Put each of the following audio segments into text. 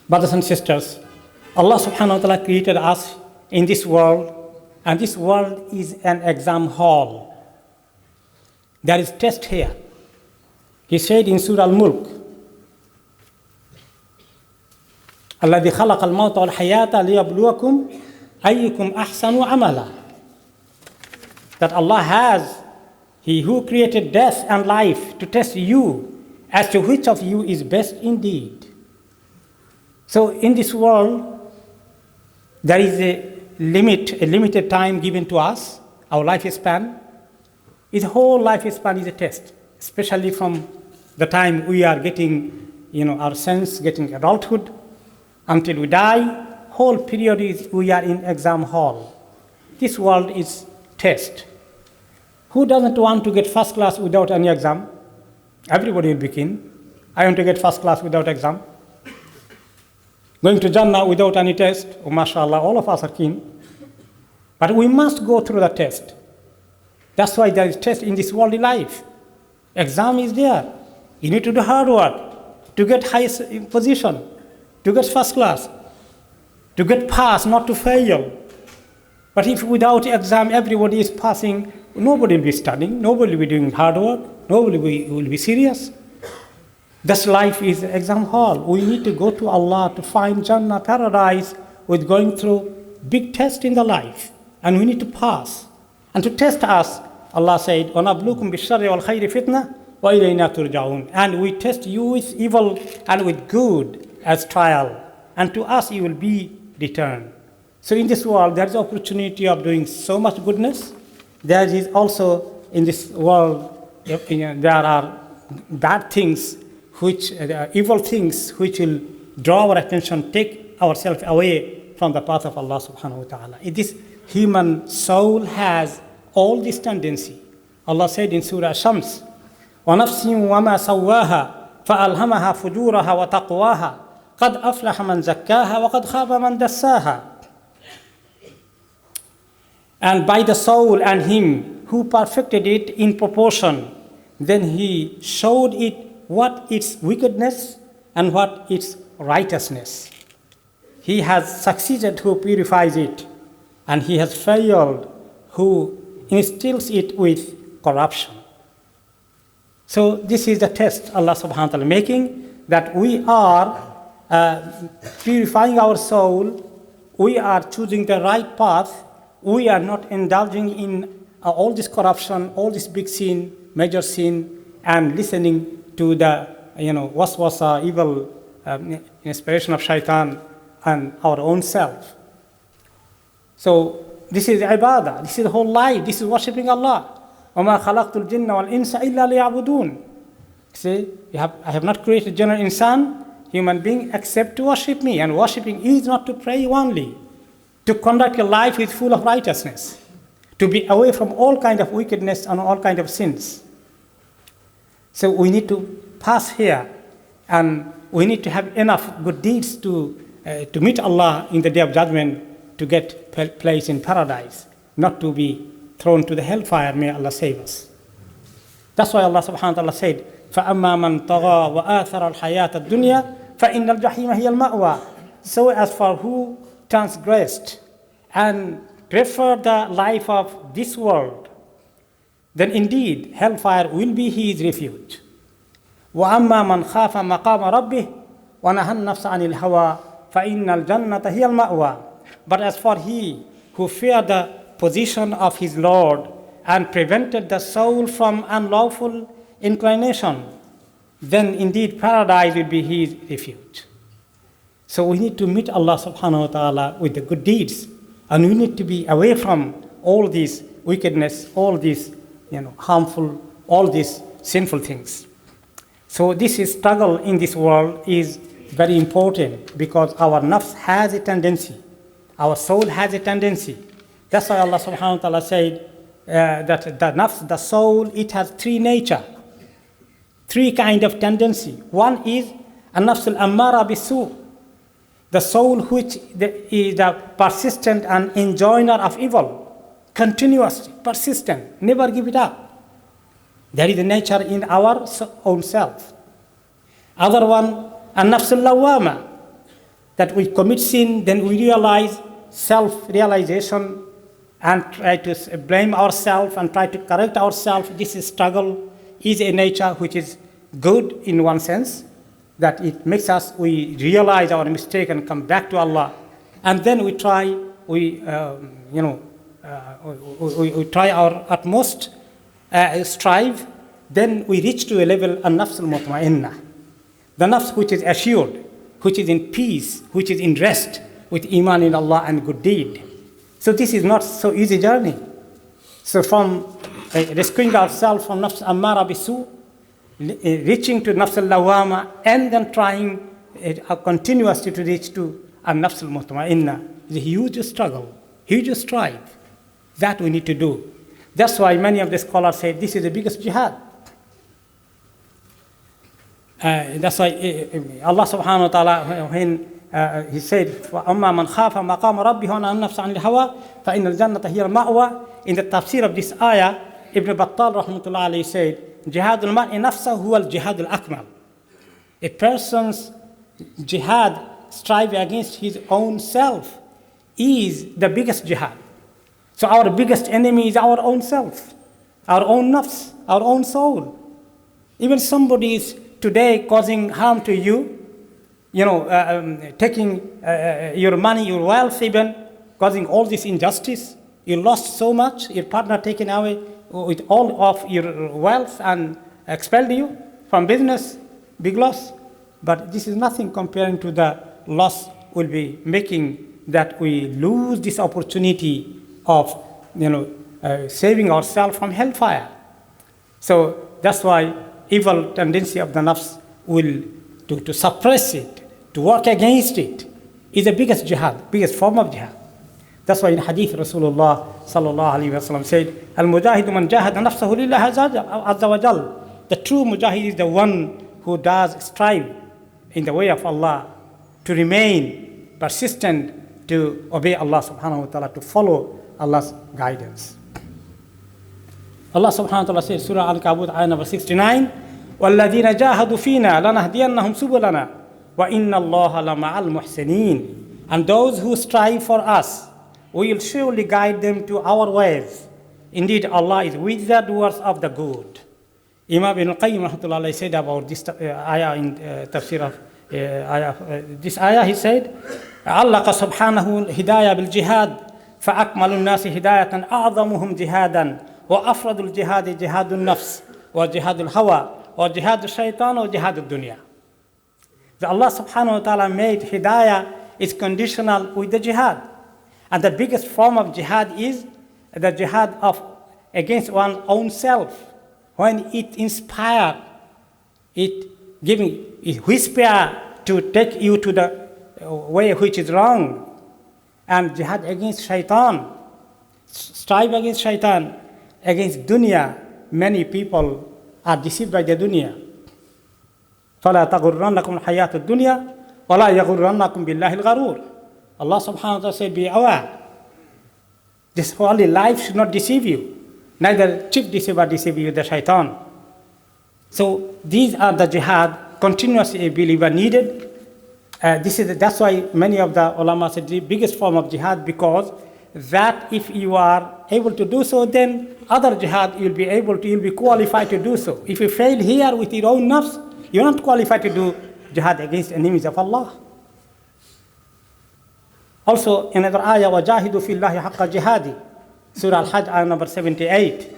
Brothers and sisters, Allah subhanahu wa ta'ala created us in this world, and this world is an exam hall. There is test here. He said in Surah Al-Mulk, الَّذِي خَلَقَ الْمَوْتَ وَالْحَيَاةَ لِيَبْلُوَكُمْ أَيُّكُمْ أَحْسَنُ عَمَلًا. That Allah has, He who created death and life to test you as to which of you is best indeed. So in this world, there is a limited time given to us, our lifespan. His whole lifespan is a test, especially from the time we are getting, our sense, getting adulthood, until we die. Whole period is we are in exam hall. This world is test. Who doesn't want to get first class without any exam? Everybody will be keen. I want to get first class without exam. Going to Jannah without any test, oh, mashallah, all of us are keen. But we must go through the test. That's why there is test in this worldly life. Exam is there. You need to do hard work to get highest position, to get first class, to get pass, not to fail. But if without exam everybody is passing, nobody will be studying, nobody will be doing hard work, nobody will be serious. This life is an exam hall. We need to go to Allah to find Jannah, paradise, with going through big test in the life. And we need to pass. And to test us, Allah said, وَنَبْلُوكُمْ بِالشَّرِّ وَالْخَيْرِ فِتْنَةً وَإِلَيْنَا تُرْجَعُونَ. And we test you with evil and with good as trial. And to us you will be returned. So in this world, there is opportunity of doing so much goodness. There is also in this world, there are bad things, evil things which will draw our attention, take ourselves away from the path of Allah subhanahu wa ta'ala. This human soul has all this tendency. Allah said in Surah Shams, وَنَفْسٍ وَمَا سَوَّاهَا فَأَلْهَمَهَا فُجُورَهَا وَتَقْوَاهَا قَدْ أَفْلَحَ مَنْ زَكَّاهَا وَقَدْ خَابَ مَنْ دَسَّاهَا. And by the soul and him who perfected it in proportion, then he showed it what its wickedness and what its righteousness. He has succeeded who purifies it, and he has failed who instills it with corruption. So this is the test Allah subhanahu wa ta'ala making, that we are purifying our soul, we are choosing the right path, we are not indulging in all this corruption, all this big sin, major sin, and listening to the waswasa, evil inspiration of shaitan and our own self. So this is ibadah, this is the whole life, this is worshipping Allah. وَمَا خَلَقْتُ الْجِنَّ وَالْإِنسَ إِلَّا لِيَعْبُدُونَ. See, I have not created jinn and insan, human being, except to worship me. And worshipping is not to pray only, to conduct a life with full of righteousness, to be away from all kind of wickedness and all kind of sins. So we need to pass here, and we need to have enough good deeds to meet Allah in the day of judgment, to get place in paradise, not to be thrown to the hellfire. May Allah save us. That's why Allah subhanahu wa ta'ala said, فَأَمَّا مَنْ طَغَى وَآثَرَ الْحَيَاةَ الدُّنْيَا فَإِنَّ الْجَحِيمَ هِيَ الْمَأْوَى. So as for who transgressed and preferred the life of this world, then indeed hellfire will be his refuge. وَأَمَّا مَنْ خَافَ مَقَامَ رَبِّهِ وَنَهَى النَّفْسَ عَنِ الْهَوَى فَإِنَّ الْجَنَّةَ هِيَ الْمَأْوَى. But as for he who feared the position of his Lord and prevented the soul from unlawful inclination, then indeed paradise will be his refuge. So we need to meet Allah subhanahu wa ta'ala with the good deeds, and we need to be away from all these wickedness, all these harmful, all these sinful things. So this struggle in this world is very important, because our nafs has a tendency, our soul has a tendency. That's why Allah subhanahu wa ta'ala said that the nafs, the soul, it has three nature, three kind of tendency. One is an-nafs al-ammara bis-su', the soul which is the persistent and enjoiner of evil, continuous, persistent, never give it up. There is a nature in our own self. Other one, an-nafs al-lawwama, that we commit sin, then we realize self-realization and try to blame ourselves and try to correct ourselves. This struggle is a nature which is good in one sense, that it makes us, we realize our mistake and come back to Allah. And then we try, we try our utmost, strive, then we reach to a level, an-nafs al-mutma'innah. The nafs which is assured, which is in peace, which is in rest with iman in Allah and good deed. So this is not so easy journey. So from rescuing ourselves from nafs ammara bisu, reaching to nafs al-lawama, and then trying continuously to reach to an-nafs al-mutma'innah is a huge struggle, huge strive that we need to do. That's why many of the scholars say this is the biggest jihad. That's why Allah subhanahu wa ta'ala, when He said, فَأَمَّا مَنْ خَافَ مَقَامَ رَبِّهِ وَنَهَى النَّفْسَ عَنِ الْهَوَىٰ فَإِنَّ الْجَنَّةَ هِيَ الْمَأْوَىٰ. In the tafsir of this ayah, Ibn Battal rahmatullah alayhi said, جِهَادُ الْمَرْءِ نَفْسَهُ هُوَ الْجِهَادُ الْأَكْمَلُ. A person's jihad, strive against his own self, is the biggest jihad. So our biggest enemy is our own self, our own nafs, our own soul. Even somebody is today causing harm to you, taking your money, your wealth, even causing all this injustice. You lost so much, your partner taken away with all of your wealth and expelled you from business, big loss. But this is nothing comparing to the loss we'll be making, that we lose this opportunity of saving ourselves from hellfire. So that's why evil tendency of the nafs will to suppress it, to work against it, is the biggest jihad, biggest form of jihad. That's why in hadith Rasulullah sallallahu alaihi wasallam said, "Al-mujahidu man jahada nafsahu lillahi azza wa jal." The true mujahid is the one who does strive in the way of Allah, to remain persistent, to obey Allah subhanahu wa ta'ala, to follow Allah's guidance. Allah subhanahu wa ta'ala says, Surah Al-Kabut, ayah number 69, وَالَّذِينَ جَاهَدُوا فِينَا لَنَهْدِيَنَّهُمْ سُبُلَنَا وَإِنَّ اللَّهَ لَمَعَ الْمُحْسِنِينَ. And those who strive for us, we will surely guide them to our ways. Indeed, Allah is with the doers of the good. Imam Ibn Qayum rahmatullah said about this ayah in tafsir of this ayah, he said, عَلَّقَ سُبْحَانَهُ الْهِدَايَةَ بِالْجِهَادِ فَأَكْمَلُ النَّاسِ هِدَايَةً أَعْظَمُهُمْ جِهَادًا وأفرد الجهاد جهاد النفس وجهاد الهوى وجهاد الشيطان وجهاد الدنيا. Allah subhanahu wa ta'ala made hidayah is conditional with the jihad. And the biggest form of jihad is the jihad of against one's own self. When it inspires, it whisper to take you to the way which is wrong. And jihad against shaitan, strive against shaitan, against dunya. Many people are deceived by the dunya. فَلَا تَغُرَّنَّكُمْ الْحَيَاةُ الدُّنْيَا وَلَا يَغُرَّنَّكُمْ بِاللَّهِ الْغَرُورِ. Allah subhanahu wa ta'ala said, be aware. This holy life should not deceive you. Neither chief deceiver deceive you, the shaitan. So these are the jihad continuously a believer needed. That's why many of the ulama said the biggest form of jihad, because that if you are able to do so, then other jihad you'll be qualified to do so. If you fail here with your own nafs, you're not qualified to do jihad against enemies of Allah. Also, another ayah, وَجَاهِدُوا فِي اللَّهِ حَقَّ جِهَادِ, Surah Al-Hajj, ayah number 78.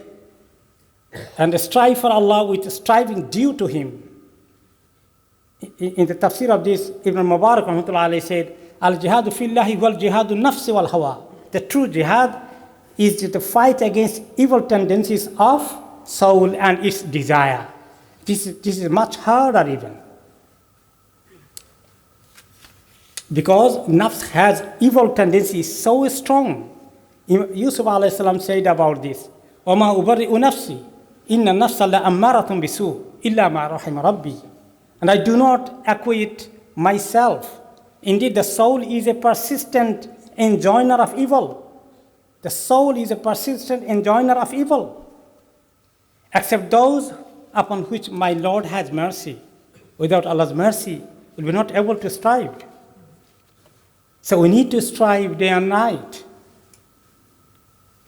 And strive for Allah with striving due to Him. In the tafsir of this, Ibn Mubarak rahmatullah alayhi said, Al-jihadu fillahi wal jihadu nafsi wal hawa. The true jihad is to fight against evil tendencies of soul and its desire. This is much harder even. Because nafs has evil tendencies so strong. Yusuf alayhi salam said about this, وَمَا أُبَرِّئُ نَفْسِي إِنَّ النَّفْسَ لَأَمَّارَةٌ بِسُوءٍ إِلَّا مَا رَحِمَ رَبِّي. And I do not acquit myself. Indeed, the soul is a persistent enjoiner of evil. The soul is a persistent enjoiner of evil, except those upon which my Lord has mercy. Without Allah's mercy, we'll be not able to strive. So we need to strive day and night.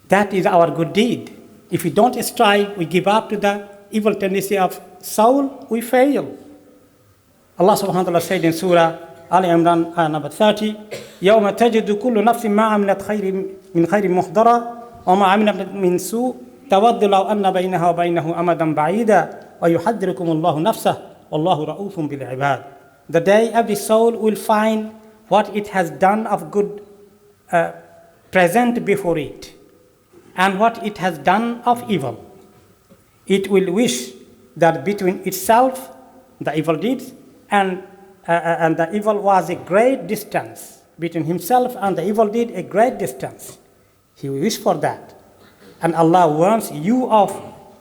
That is our good deed. If we don't strive, we give up to the evil tendency of soul, we fail. Allah subhanahu wa ta'ala said in Surah Ali Imran, number 30, يَوْمَ تَجِدُ كُلُّ نَفْسٍ مَا عَمِلَتْ مِنْ خَيْرٍ مُحْضَرًا وَمَا عَمِلَتْ مِنْ سُوءٍ تَوَدُّ لَوْ أَنَّ بَيْنَهَا وَبَيْنَهُ أَمَدًا بَعِيدًا وَيُحَذِّرُكُمُ اللَّهُ نَفْسَهُ وَاللَّهُ رَءُوفٌ بِالْعِبَادِ. The day every soul will find what it has done of good present before it, and what it has done of evil. It will wish that between itself, the evil deeds, and the evil was a great distance. Between himself and the evil deed, a great distance. He will wish for that. And Allah warns you of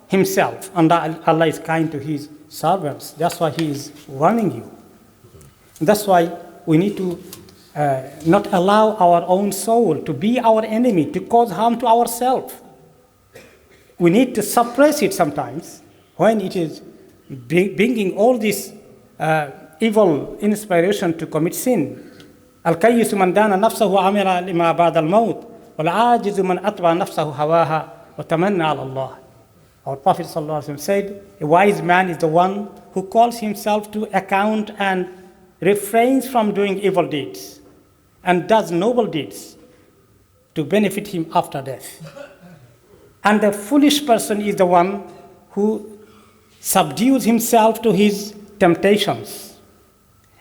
himself. And Allah is kind to his servants. That's why he is warning you. That's why we need to not allow our own soul to be our enemy, to cause harm to ourselves. We need to suppress it sometimes when it is bringing all this evil inspiration to commit sin. الكيس من دان نفسه وعمل لما بعد الموت والعاجز من أتبع نفسه هواها وتمنى على الله. Our Prophet ﷺ said, a wise man is the one who calls himself to account and refrains from doing evil deeds and does noble deeds to benefit him after death. And the foolish person is the one who subdues himself to his temptations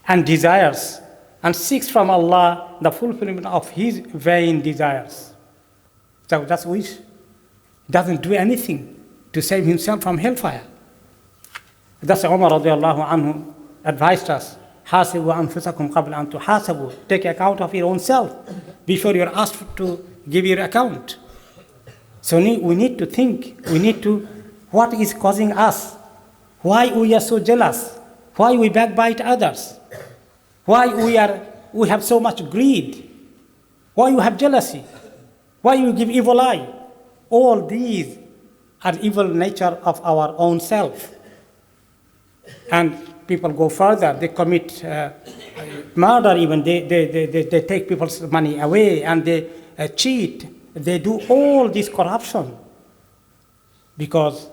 and desires and seeks from Allah the fulfillment of his vain desires. So that's wish. Doesn't do anything to save himself from hellfire. That's Umar radiallahu anhu advised us, حاسبوا أنفسكم قبل أن تحاسبوا. Take account of your own self before you're asked to give your account. So we need to think, what is causing us? Why we are so jealous? Why we backbite others? Why we have so much greed? Why you have jealousy? Why you give evil eye? All these are evil nature of our own self. And people go further, they commit murder even, they take people's money away, and they cheat. They do all this corruption because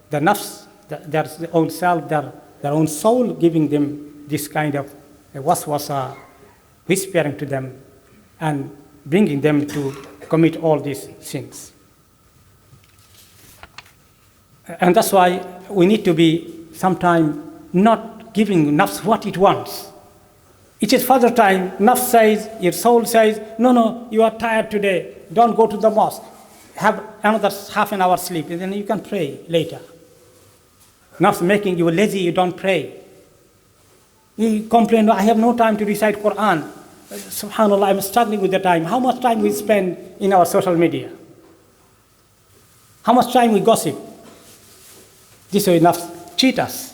the nafs, their own self, their own soul giving them this kind of waswasa, whispering to them and bringing them to commit all these sins. And that's why we need to be sometime not giving nafs what it wants. It is further time, nafs says, your soul says, no, you are tired today, don't go to the mosque. Have another half an hour sleep, and then you can pray later. Nafs making you lazy, you don't pray. You complain, I have no time to recite Qur'an. Subhanallah, I'm struggling with the time. How much time we spend in our social media? How much time we gossip? This way nafs cheat us.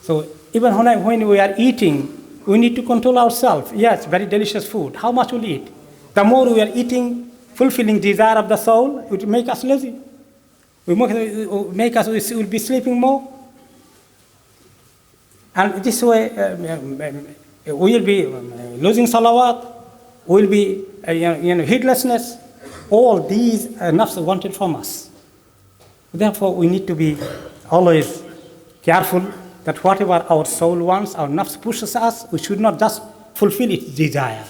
So even when we are eating, we need to control ourselves. Yes, very delicious food. How much we'll eat? The more we are eating, fulfilling desire of the soul, it will make us lazy. We will be sleeping more. And this way, we will be losing salawat, we will be heedlessness. All these nafs wanted from us. Therefore, we need to be always careful that whatever our soul wants, our nafs pushes us, we should not just fulfill its desire.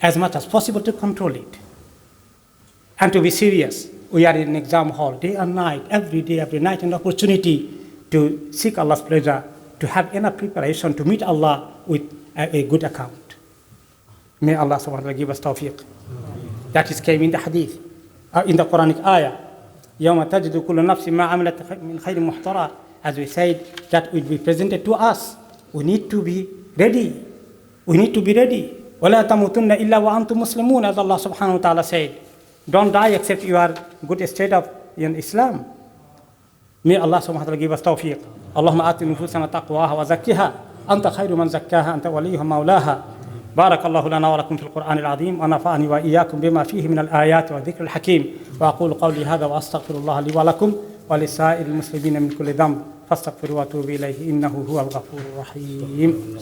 As much as possible to control it. And to be serious. We are in an exam hall day and night, every day, every night, an opportunity to seek Allah's pleasure, to have enough preparation to meet Allah with a good account. May Allah subhanahu wa ta'ala give us tawfiq. That is came in the hadith, in the Quranic ayah. يَوْمَ تَجِدُ كُلُّ نَفْسٍ مَا عَمِلَتْ مِنْ خَيْرٍ مُحْضَرًا. As we said, that will be presented to us. We need to be ready. We need to be ready. وَلَا تَمُوتُنَّ إِلَّا وَأَنْتُمْ مُسْلِمُونَ, as Allah subhanahu wa ta'ala said. Don't die except you are good state of Islam. May Allah subhanahu wa ta'ala give us tawfiq. اللهم آت نفوسنا تقواها وزكها أنت خير من زكاها أنت وليها مولاها. بارك الله لنا ولكم في القرآن العظيم ونفعني وإياكم بما فيه من الآيات والذكر الحكيم. وأقول قولي هذا وأستغفر الله لي ولكم ولسائر المسلمين من كل ذنب فاستغفروا واتوبوا إليه إنه هو الغفور الرحيم.